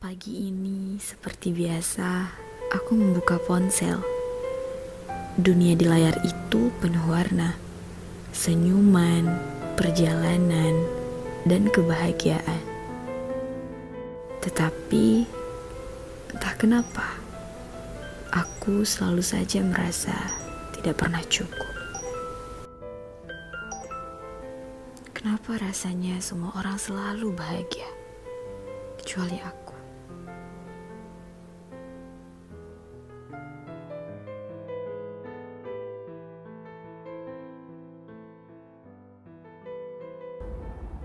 Pagi ini, seperti biasa, aku membuka ponsel. Dunia di layar itu penuh warna, senyuman, perjalanan, dan kebahagiaan. Tetapi, entah kenapa, aku selalu saja merasa tidak pernah cukup. Kenapa rasanya semua orang selalu bahagia, kecuali aku?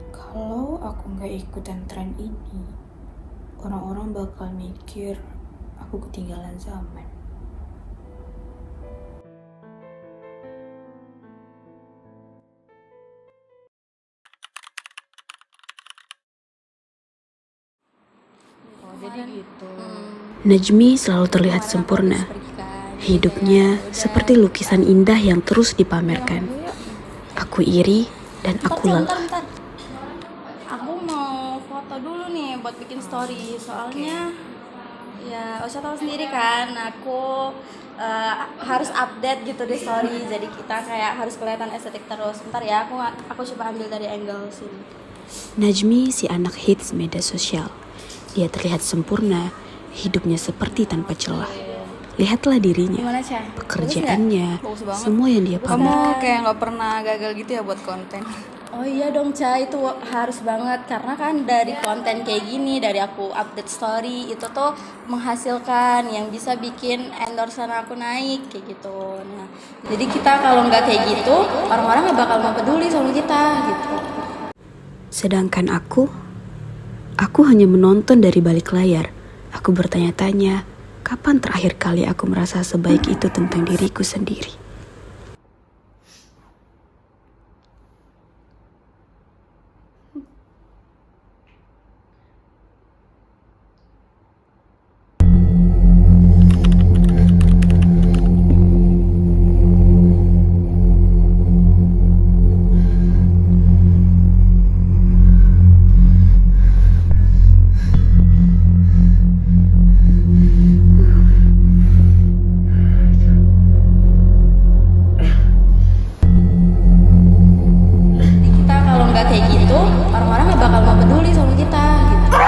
Kalau aku nggak ikutan tren ini, orang-orang bakal mikir aku ketinggalan zaman. Jadi gitu. Najmi selalu terlihat sempurna. Hidupnya seperti lukisan indah yang terus dipamerkan. Aku iri dan aku lelah. Bentar. Aku mau foto dulu nih buat bikin story. Soalnya ya Osha tahu sendiri kan, aku harus update gitu di story. Jadi kita kayak harus kelihatan estetik terus. Bentar ya, aku coba ambil dari angle sini. Najmi si anak hits media sosial. Dia terlihat sempurna, hidupnya seperti tanpa celah. Lihatlah dirinya, Gimana Syah? pekerjaannya, Bagus banget. semua yang dia Kamu pamerkan. kayak nggak pernah gagal gitu ya buat konten? Oh iya dong Ca, itu harus banget. Karena kan dari konten kayak gini, dari aku update story, itu tuh menghasilkan yang bisa bikin endorsean aku naik kayak gitu. Nah, jadi kita kalau nggak kayak gitu, orang-orang nggak bakal mau peduli sama kita gitu. Sedangkan aku hanya menonton dari balik layar. Aku bertanya-tanya, kapan terakhir kali aku merasa sebaik itu tentang diriku sendiri? Jadi kita kalau nggak kayak gitu, orang-orang nggak bakal mau peduli sama kita gitu.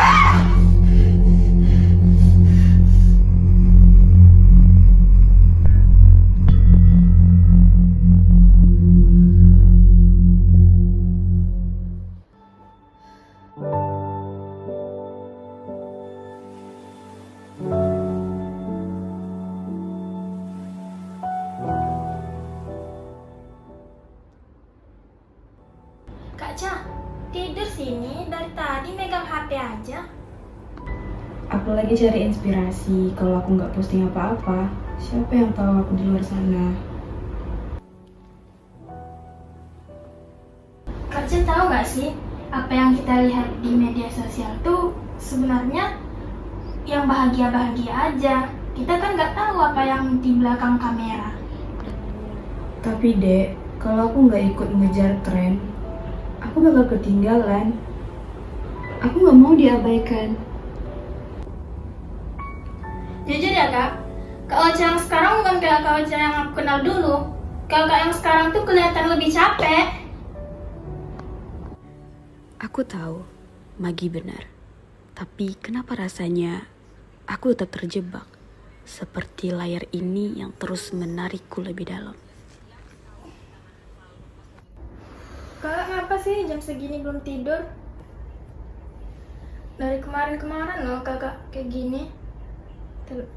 Kak Ca, tidur sini dari tadi megang HP aja. Aku lagi cari inspirasi. Kalau aku nggak posting apa-apa, siapa yang tahu aku di luar sana? Kak Ca tahu gak sih, apa yang kita lihat di media sosial tuh sebenarnya yang bahagia-bahagia aja. Kita kan nggak tahu apa yang di belakang kamera. Tapi Dek, kalau aku nggak ikut ngejar tren, aku bakal ketinggalan. Aku nggak mau diabaikan. Jujur ya Kak, Kak Ocha yang sekarang bukan kayak Kak Ocha yang aku kenal dulu. Kakak yang sekarang tuh kelihatan lebih capek. Aku tahu, Magi benar. Tapi kenapa rasanya aku tetap terjebak? Seperti layar ini yang terus menarikku lebih dalam. Kakak ngapa sih jam segini belum tidur? Dari kemarin-kemarin loh kakak kayak gini.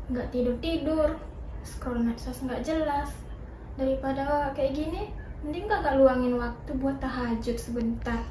Nggak tidur-tidur, scroll medsos nggak jelas. Daripada kakak kayak gini, mending kakak luangin waktu buat tahajud sebentar.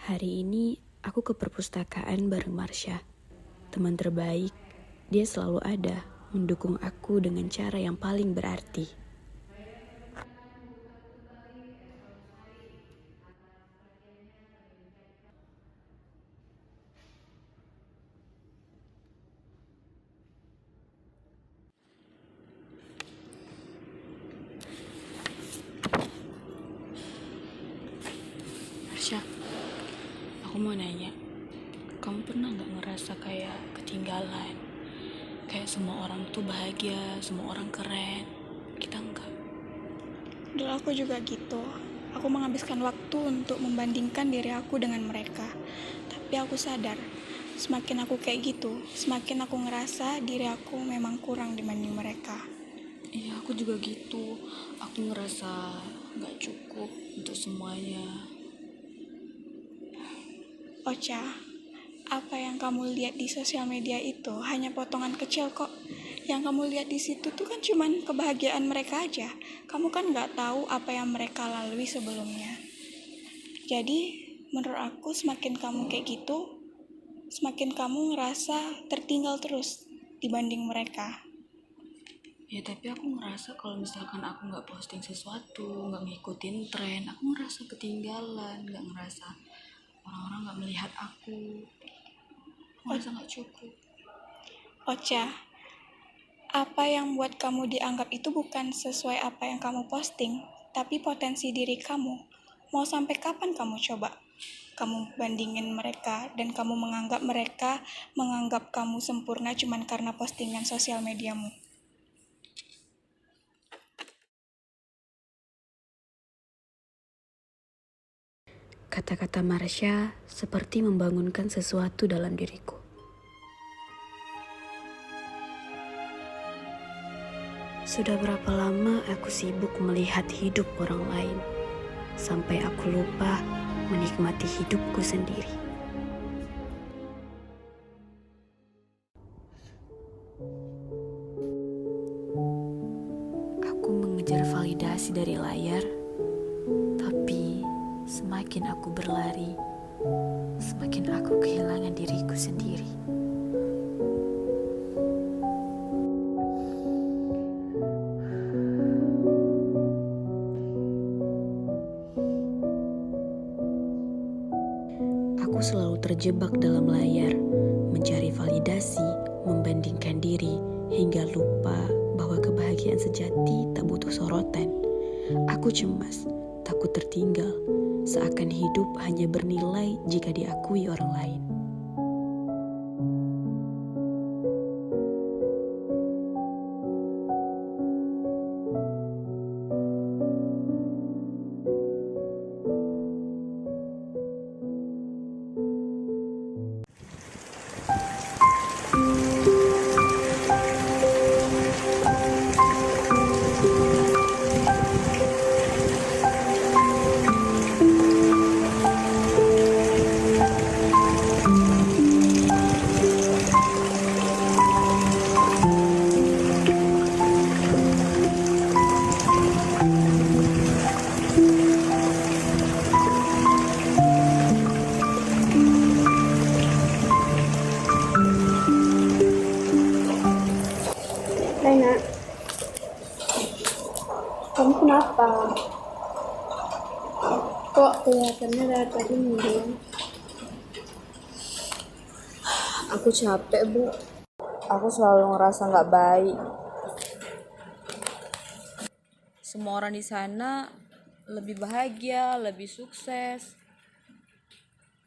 Hari ini aku ke perpustakaan bareng Marsha. Teman terbaik, dia selalu ada mendukung aku dengan cara yang paling berarti. Marsha, aku mau nanya, kamu pernah gak ngerasa kayak ketinggalan? Kayak semua orang tuh bahagia, semua orang keren, kita enggak. Dulu aku juga gitu. Aku menghabiskan waktu untuk membandingkan diri aku dengan mereka. Tapi aku sadar, semakin aku kayak gitu, semakin aku ngerasa diri aku memang kurang dibanding mereka. Iya, aku juga gitu. Aku ngerasa gak cukup untuk semuanya. Ocha, apa yang kamu lihat di sosial media itu hanya potongan kecil kok. Yang kamu lihat di situ tuh kan cuman kebahagiaan mereka aja. Kamu kan nggak tahu apa yang mereka lalui sebelumnya. Jadi, menurut aku semakin kamu kayak gitu, semakin kamu ngerasa tertinggal terus dibanding mereka. Ya tapi aku ngerasa kalau misalkan aku gak posting sesuatu, gak ngikutin tren, aku ngerasa ketinggalan, gak ngerasa orang-orang gak melihat aku ngerasa gak cukup. Ocha, apa yang buat kamu dianggap itu bukan sesuai apa yang kamu posting, tapi potensi diri kamu. Mau sampai kapan kamu coba? Kamu bandingin mereka dan kamu menganggap mereka menganggap kamu sempurna cuman karena postingan sosial mediamu. Kata-kata Marsha seperti membangunkan sesuatu dalam diriku. Sudah berapa lama aku sibuk melihat hidup orang lain, sampai aku lupa menikmati hidupku sendiri. Aku mengejar validasi dari layar, tapi semakin aku berlari, semakin aku kehilangan diriku sendiri. Aku selalu terjebak dalam layar, mencari validasi, membandingkan diri, hingga lupa bahwa kebahagiaan sejati tak butuh sorotan. Aku cemas, takut tertinggal, seakan hidup hanya bernilai jika diakui orang lain. Hai nak, kamu kenapa? Kok kelihatannya dari tadi murung? Aku capek, Bu. Aku selalu ngerasa nggak baik. Semua orang di sana lebih bahagia, lebih sukses.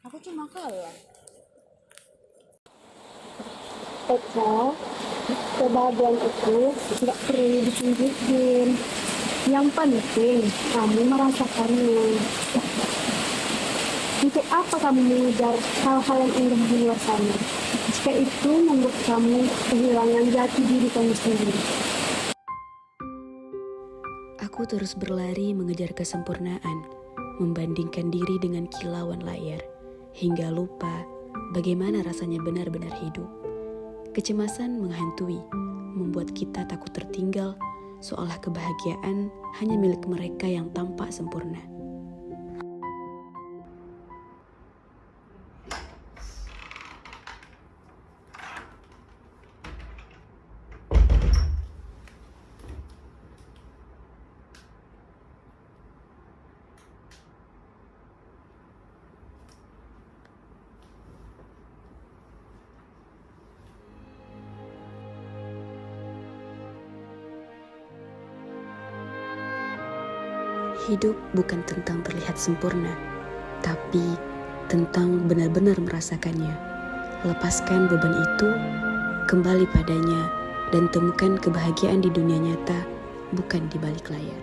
Aku cuma kalah. Ocha, kebahagiaan itu nggak perlu ditunjukin. Yang penting kamu merasakannya. Untuk apa kamu mengejar hal-hal yang indah di luar sana? Jika itu membuat kamu kehilangan jati diri kamu sendiri. Aku terus berlari mengejar kesempurnaan, membandingkan diri dengan kilauan layar, hingga lupa bagaimana rasanya benar-benar hidup. Kecemasan menghantui, membuat kita takut tertinggal, seolah kebahagiaan hanya milik mereka yang tampak sempurna. Hidup bukan tentang terlihat sempurna, tapi tentang benar-benar merasakannya. Lepaskan beban itu, kembali padanya, dan temukan kebahagiaan di dunia nyata, bukan di balik layar.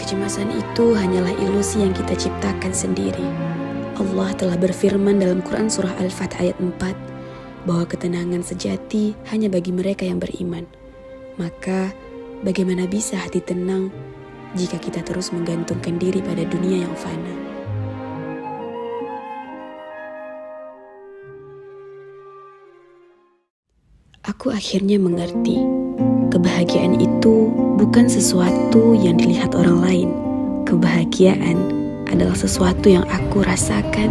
Kecemasan itu hanyalah ilusi yang kita ciptakan sendiri. Allah telah berfirman dalam Quran Surah Al-Fath ayat 4 bahwa ketenangan sejati hanya bagi mereka yang beriman. Maka bagaimana bisa hati tenang jika kita terus menggantungkan diri pada dunia yang fana? Aku akhirnya mengerti, kebahagiaan itu bukan sesuatu yang dilihat orang lain. Kebahagiaan adalah sesuatu yang aku rasakan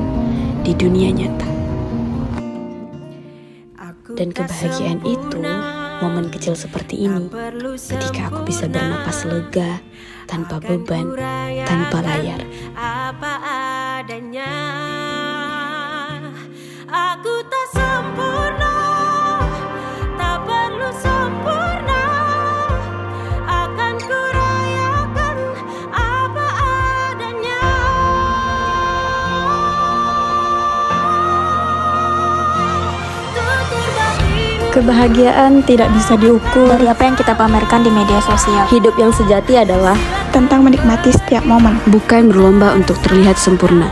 di dunia nyata. Dan kebahagiaan itu momen kecil seperti ini, ketika aku bisa bernapas lega, tanpa beban, tanpa layar. Apa adanya, aku tak sempurna, tak perlu sempurna. Akan kurayakan apa adanya. Kebahagiaan tidak bisa diukur dari apa yang kita pamerkan di media sosial. Hidup yang sejati adalah Tentang menikmati setiap momen. Bukan berlomba untuk terlihat sempurna.